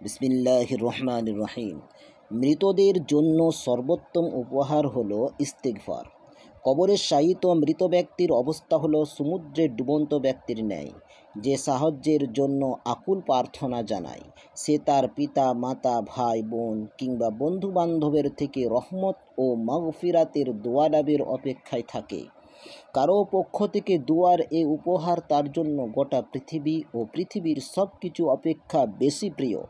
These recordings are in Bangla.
বিসমিল্লাহির রহমানির রহিম। মৃতদের জন্য সর্বোত্তম উপহার হলো ইস্তিগফার। কবরে শায়িত মৃত ব্যক্তির অবস্থা হলো সমুদ্রের ডুবন্ত ব্যক্তির ন্যায়, যে সাহায্যের জন্য আকুল প্রার্থনা জানায়। সে তার পিতা মাতা ভাই বোন কিংবা বন্ধু বান্ধবের থেকে রহমত ও মাগফিরাতের দোয়া লাভের অপেক্ষায় থাকে। কারো পক্ষ থেকে দুয়ার এ উপহার তার জন্য গোটা পৃথিবী ও পৃথিবীর সব কিছু অপেক্ষা বেশি প্রিয়।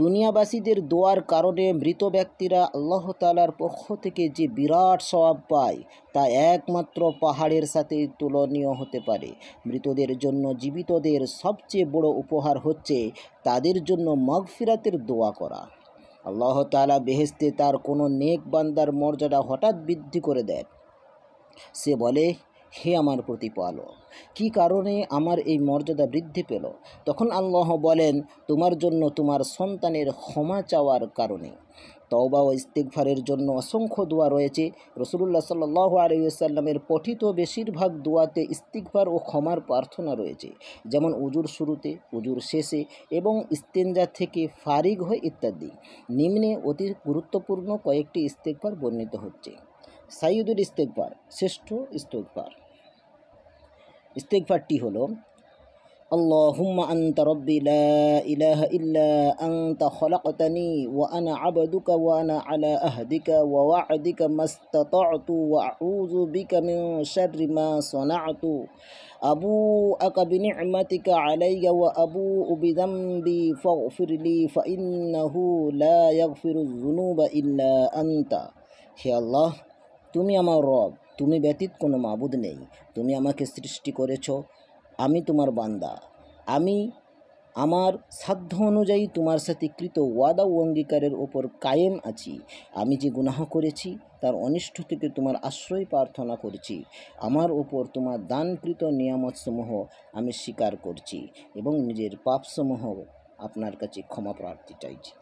দুনিয়াবাসীদের দোয়ার কারণে মৃত ব্যক্তিরা আল্লাহ তাআলার পক্ষ থেকে যে বিরাট সওয়াব পায় তা একমাত্র পাহাড়ের সাথে তুলনীয় হতে পারে। মৃতদের জন্য জীবিতদের সবচেয়ে বড় উপহার হচ্ছে তাদের জন্য মাগফিরাতের দোয়া করা। আল্লাহ তাআলা বেহেশতে তার কোনো নেক বান্দার মর্যাদা হঠাৎ বৃদ্ধি করে দেন। সে বলে, হে আমার প্রতিপালক, কী কারণে আমার এই মর্যাদা বৃদ্ধি পেল? তখন আল্লাহ বলেন, তোমার জন্য তোমার সন্তানের ক্ষমা চাওয়ার কারণে। তওবা ও ইস্তিগফারের জন্য অসংখ্য দোয়া রয়েছে। রাসূলুল্লাহ সাল্লাল্লাহু আলাইহি ওয়াসাল্লামের পঠিত বেশিরভাগ দোয়াতে ইস্তিগফার ও ক্ষমার প্রার্থনা রয়েছে, যেমন উজুর শুরুতে, উজুর শেষে এবং ইস্তেনজা থেকে ফারিগ হয়ে ইত্যাদি। নিম্নে অতি গুরুত্বপূর্ণ কয়েকটি ইস্তিগফার বর্ণিত হচ্ছে। সাইয়্যিদুল ইস্তিগফার, শ্রেষ্ঠ ইস্তিগফার। ইস্তিগফারটি হলো, আল্লাহুম্মা আনতা রব্বি লা ইলাহা ইল্লা আনতা খলাকতানি ওয়া আনা আবদুকা ওয়া আনা আলা আহদিকা ওয়া ওয়া'দিকা মাস্তাতা'তু ওয়া আউযু বিকা মিন শাররি মা সানা'তু আবু'আকা বিনি'মাতিকা আলাইয়া ওয়া আবু'উ বিযামবি ফাগফিরলি ফাইন্নাহু লা ইয়াগফিরুয যুনুবা ইল্লা আনতা। হে আল্লাহ, তুমি আমার রব, তুমি ব্যতীত কোনো মাবুদ নেই। তুমি আমাকে সৃষ্টি করেছ, আমি তোমার বান্দা। আমি আমার সাধ্য অনুযায়ী তোমার সাথে কৃত ওয়াদা ও অঙ্গীকারের ওপর কায়েম আছি। আমি যে গুনাহ করেছি তার অনিষ্ট থেকে তোমার আশ্রয় প্রার্থনা করছি। আমার ওপর তোমার দানকৃত নিয়ামতসমূহ আমি স্বীকার করছি এবং নিজের পাপসমূহ আপনার কাছে ক্ষমা প্রার্থী চাইছি।